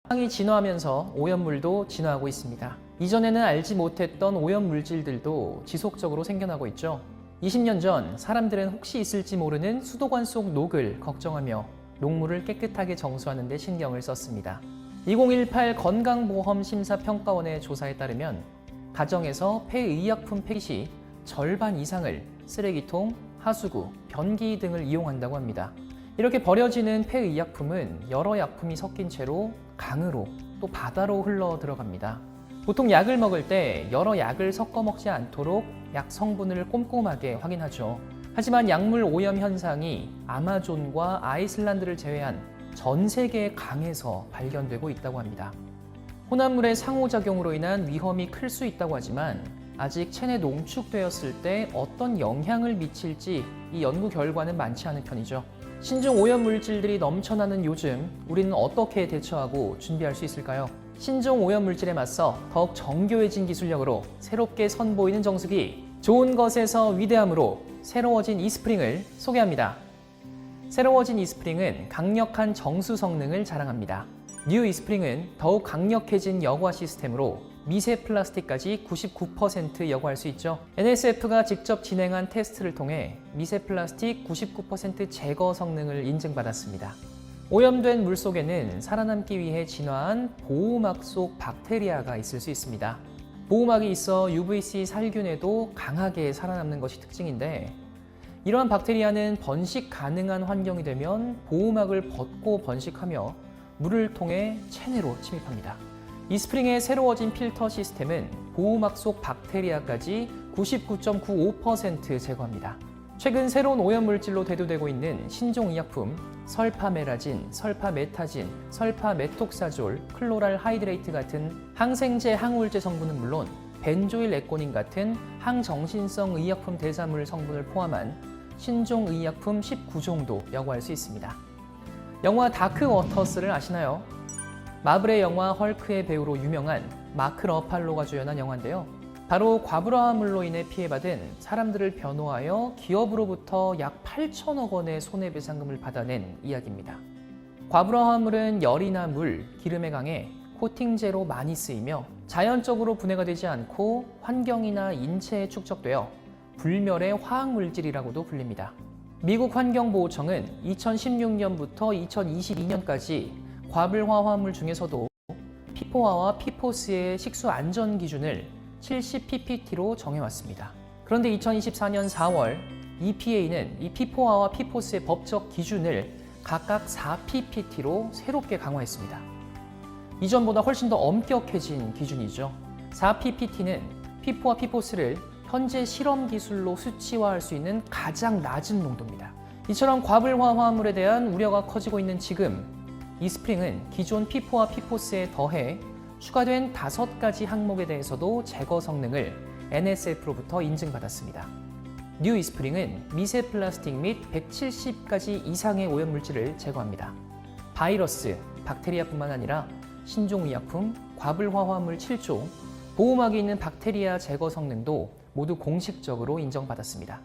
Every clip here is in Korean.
세상이 진화하면서 오염물도 진화하고 있습니다. 이전에는 알지 못했던 오염물질들도 지속적으로 생겨나고 있죠. 20년 전 사람들은 혹시 있을지 모르는 수도관 속 녹을 걱정하며 녹물을 깨끗하게 정수하는 데 신경을 썼습니다. 2018 건강보험심사평가원의 조사에 따르면 가정에서 폐의약품 폐기 시 절반 이상을 쓰레기통, 하수구, 변기 등을 이용한다고 합니다. 이렇게 버려지는 폐의약품은 여러 약품이 섞인 채로 강으로 또 바다로 흘러 들어갑니다. 보통 약을 먹을 때 여러 약을 섞어 먹지 않도록 약 성분을 꼼꼼하게 확인하죠. 하지만 약물 오염 현상이 아마존과 아이슬란드를 제외한 전 세계의 강에서 발견되고 있다고 합니다. 혼합물의 상호작용으로 인한 위험이 클 수 있다고 하지만 아직 체내 농축되었을 때 어떤 영향을 미칠지 이 연구 결과는 많지 않은 편이죠. 신종 오염물질들이 넘쳐나는 요즘 우리는 어떻게 대처하고 준비할 수 있을까요? 신종 오염물질에 맞서 더욱 정교해진 기술력으로 새롭게 선보이는 정수기, 좋은 것에서 위대함으로 새로워진 이스프링을 소개합니다. 새로워진 이스프링은 강력한 정수 성능을 자랑합니다. 뉴 이스프링은 더욱 강력해진 여과 시스템으로 미세 플라스틱까지 99% 여과할 수 있죠. NSF가 직접 진행한 테스트를 통해 미세 플라스틱 99% 제거 성능을 인증받았습니다. 오염된 물 속에는 살아남기 위해 진화한 보호막 속 박테리아가 있을 수 있습니다. 보호막이 있어 UVC 살균에도 강하게 살아남는 것이 특징인데, 이러한 박테리아는 번식 가능한 환경이 되면 보호막을 벗고 번식하며 물을 통해 체내로 침입합니다. 이스프링의 새로워진 필터 시스템은 보호막 속 박테리아까지 99.95% 제거합니다. 최근 새로운 오염물질로 대두되고 있는 신종의약품 설파메라진, 설파메타진, 설파메톡사졸, 클로랄 하이드레이트 같은 항생제, 항우울제 성분은 물론 벤조일 에코닌 같은 항정신성 의약품 대사물 성분을 포함한 신종의약품 19종도 여과할 수 있습니다. 영화 다크 워터스를 아시나요? 마블의 영화 헐크의 배우로 유명한 마크 러팔로가 주연한 영화인데요. 바로 과부하물로 인해 피해받은 사람들을 변호하여 기업으로부터 약 8천억 원의 손해배상금을 받아낸 이야기입니다. 과부하물은 열이나 물, 기름에 강해 코팅제로 많이 쓰이며 자연적으로 분해가 되지 않고 환경이나 인체에 축적되어 불멸의 화학물질이라고도 불립니다. 미국 환경보호청은 2016년부터 2022년까지 과불화 화합물 중에서도 PFOA와 PFOS의 식수 안전 기준을 70ppt로 정해왔습니다. 그런데 2024년 4월 EPA는 이 PFOA와 PFOS의 법적 기준을 각각 4ppt로 새롭게 강화했습니다. 이전보다 훨씬 더 엄격해진 기준이죠. 4ppt는 PFOA, PFOS를 현재 실험 기술로 수치화할 수 있는 가장 낮은 농도입니다. 이처럼 과불화 화합물에 대한 우려가 커지고 있는 지금 이스프링은 기존 PFOA, PFOS에 더해 추가된 5가지 항목에 대해서도 제거 성능을 NSF로부터 인증받았습니다. 뉴 이스프링은 미세 플라스틱 및 170가지 이상의 오염물질을 제거합니다. 바이러스, 박테리아뿐만 아니라 신종의약품, 과불화 화합물 7종, 보호막이 있는 박테리아 제거 성능도 모두 공식적으로 인정받았습니다.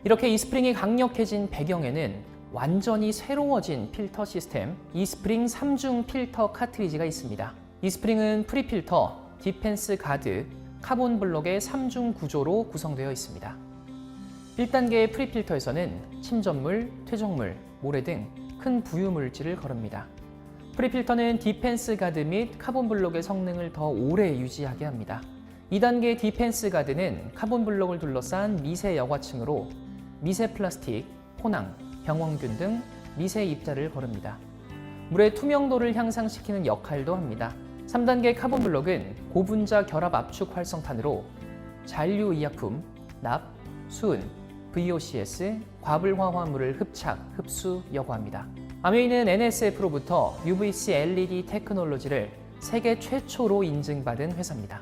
이렇게 이스프링이 강력해진 배경에는 완전히 새로워진 필터 시스템 이스프링 3중 필터 카트리지가 있습니다. 이스프링은 프리필터, 디펜스 가드, 카본 블록의 3중 구조로 구성되어 있습니다. 1단계의 프리필터에서는 침전물, 퇴적물, 모래 등 큰 부유물질을 거릅니다. 프리필터는 디펜스 가드 및 카본 블록의 성능을 더 오래 유지하게 합니다. 2단계 디펜스 가드는 카본 블록을 둘러싼 미세 여과층으로 미세 플라스틱, 포낭, 병원균 등 미세 입자를 거릅니다. 물의 투명도를 향상시키는 역할도 합니다. 3단계 카본 블록은 고분자 결합 압축 활성탄으로 잔류의약품, 납, 수은, VOCs, 과불화 화합물을 흡착, 흡수, 여과합니다. 아메이는 NSF로부터 UVC LED 테크놀로지를 세계 최초로 인증받은 회사입니다.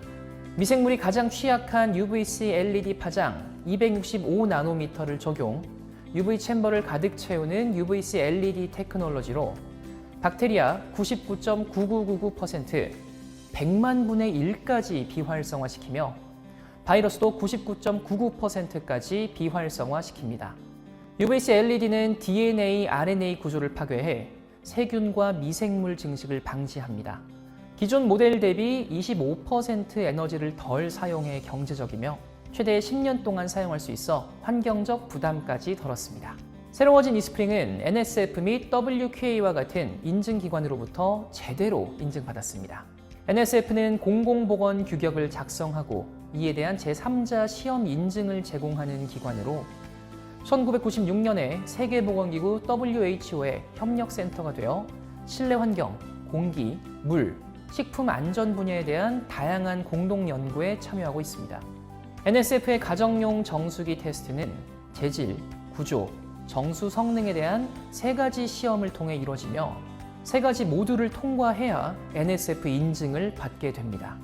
미생물이 가장 취약한 UVC LED 파장 265나노미터를 적용, UV 챔버를 가득 채우는 UVC LED 테크놀로지로 박테리아 99.9999%, 100만 분의 1까지 비활성화시키며 바이러스도 99.99%까지 비활성화시킵니다. UVC LED는 DNA, RNA 구조를 파괴해 세균과 미생물 증식을 방지합니다. 기존 모델 대비 25% 에너지를 덜 사용해 경제적이며 최대 10년 동안 사용할 수 있어 환경적 부담까지 덜었습니다. 새로워진 이스프링은 NSF 및 WQA와 같은 인증기관으로부터 제대로 인증받았습니다. NSF는 공공보건 규격을 작성하고 이에 대한 제3자 시험 인증을 제공하는 기관으로 1996년에 세계보건기구 WHO의 협력센터가 되어 실내 환경, 공기, 물, 식품 안전 분야에 대한 다양한 공동 연구에 참여하고 있습니다. NSF의 가정용 정수기 테스트는 재질, 구조, 정수 성능에 대한 3가지 시험을 통해 이루어지며 3가지 모두를 통과해야 NSF 인증을 받게 됩니다.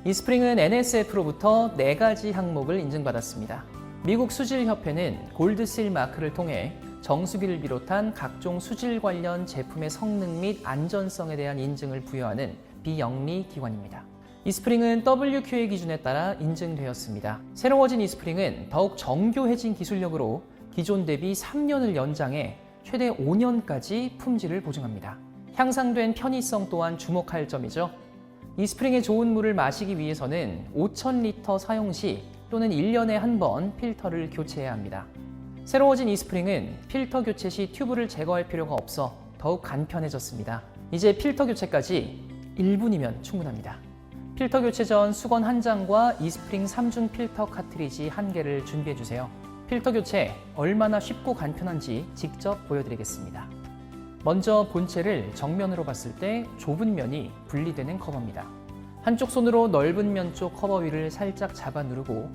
이스프링은 NSF로부터 4가지 항목을 인증받았습니다. 미국 수질협회는 골드실 마크를 통해 정수기를 비롯한 각종 수질 관련 제품의 성능 및 안전성에 대한 인증을 부여하는 비영리 기관입니다. 이스프링은 WQA 기준에 따라 인증되었습니다. 새로워진 이스프링은 더욱 정교해진 기술력으로 기존 대비 3년을 연장해 최대 5년까지 품질을 보증합니다. 향상된 편의성 또한 주목할 점이죠. 이스프링의 좋은 물을 마시기 위해서는 5,000리터 사용 시 또는 1년에 한 번 필터를 교체해야 합니다. 새로워진 이스프링은 필터 교체 시 튜브를 제거할 필요가 없어 더욱 간편해졌습니다. 이제 필터 교체까지 1분이면 충분합니다. 필터 교체 전 수건 1장과 이스프링 3중 필터 카트리지 1개를 준비해주세요. 필터 교체 얼마나 쉽고 간편한지 직접 보여드리겠습니다. 먼저 본체를 정면으로 봤을 때 좁은 면이 분리되는 커버입니다. 한쪽 손으로 넓은 면 쪽 커버 위를 살짝 잡아 누르고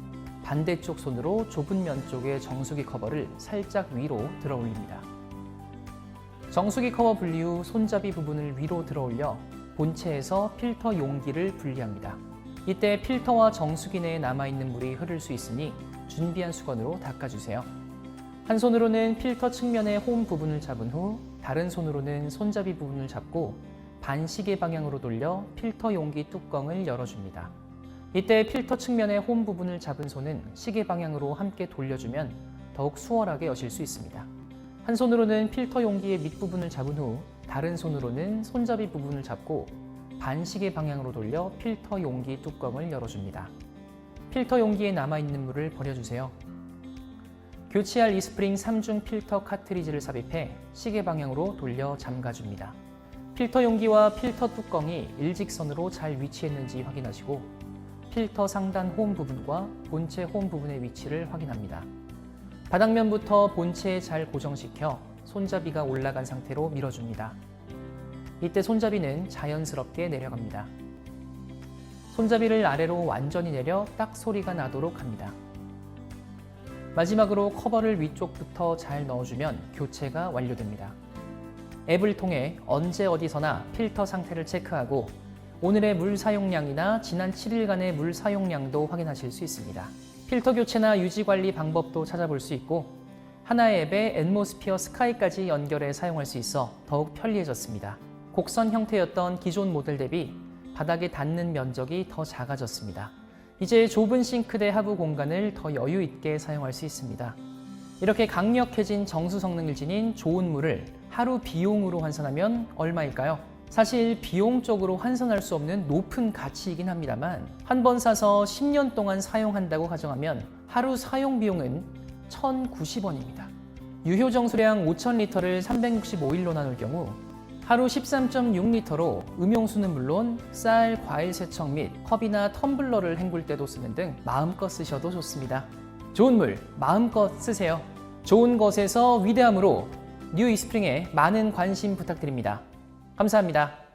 반대쪽 손으로 좁은 면 쪽의 정수기 커버를 살짝 위로 들어 올립니다. 정수기 커버 분리 후 손잡이 부분을 위로 들어 올려 본체에서 필터 용기를 분리합니다. 이때 필터와 정수기 내에 남아있는 물이 흐를 수 있으니 준비한 수건으로 닦아주세요. 한 손으로는 필터 측면의 홈 부분을 잡은 후 다른 손으로는 손잡이 부분을 잡고 반시계 방향으로 돌려 필터 용기 뚜껑을 열어줍니다. 이때 필터 측면의 홈 부분을 잡은 손은 시계 방향으로 함께 돌려주면 더욱 수월하게 여실 수 있습니다. 한 손으로는 필터 용기의 밑부분을 잡은 후 다른 손으로는 손잡이 부분을 잡고 반시계 방향으로 돌려 필터 용기 뚜껑을 열어줍니다. 필터 용기에 남아있는 물을 버려주세요. 교체할 이스프링 3중 필터 카트리지를 삽입해 시계 방향으로 돌려 잠가줍니다. 필터 용기와 필터 뚜껑이 일직선으로 잘 위치했는지 확인하시고 필터 상단 홈 부분과 본체 홈 부분의 위치를 확인합니다. 바닥면부터 본체에 잘 고정시켜 손잡이가 올라간 상태로 밀어줍니다. 이때 손잡이는 자연스럽게 내려갑니다. 손잡이를 아래로 완전히 내려 딱 소리가 나도록 합니다. 마지막으로 커버를 위쪽부터 잘 넣어주면 교체가 완료됩니다. 앱을 통해 언제 어디서나 필터 상태를 체크하고 오늘의 물 사용량이나 지난 7일간의 물 사용량도 확인하실 수 있습니다. 필터 교체나 유지 관리 방법도 찾아볼 수 있고 하나의 앱에 앰모스피어 스카이까지 연결해 사용할 수 있어 더욱 편리해졌습니다. 곡선 형태였던 기존 모델 대비 바닥에 닿는 면적이 더 작아졌습니다. 이제 좁은 싱크대 하부 공간을 더 여유 있게 사용할 수 있습니다. 이렇게 강력해진 정수 성능을 지닌 좋은 물을 하루 비용으로 환산하면 얼마일까요? 사실 비용적으로 환산할 수 없는 높은 가치이긴 합니다만 한 번 사서 10년 동안 사용한다고 가정하면 하루 사용 비용은 1,090원입니다. 유효 정수량 5,000리터를 365일로 나눌 경우 하루 13.6리터로 음용수는 물론 쌀, 과일 세척 및 컵이나 텀블러를 헹굴 때도 쓰는 등 마음껏 쓰셔도 좋습니다. 좋은 물 마음껏 쓰세요. 좋은 것에서 위대함으로 뉴 이스프링에 많은 관심 부탁드립니다. 감사합니다.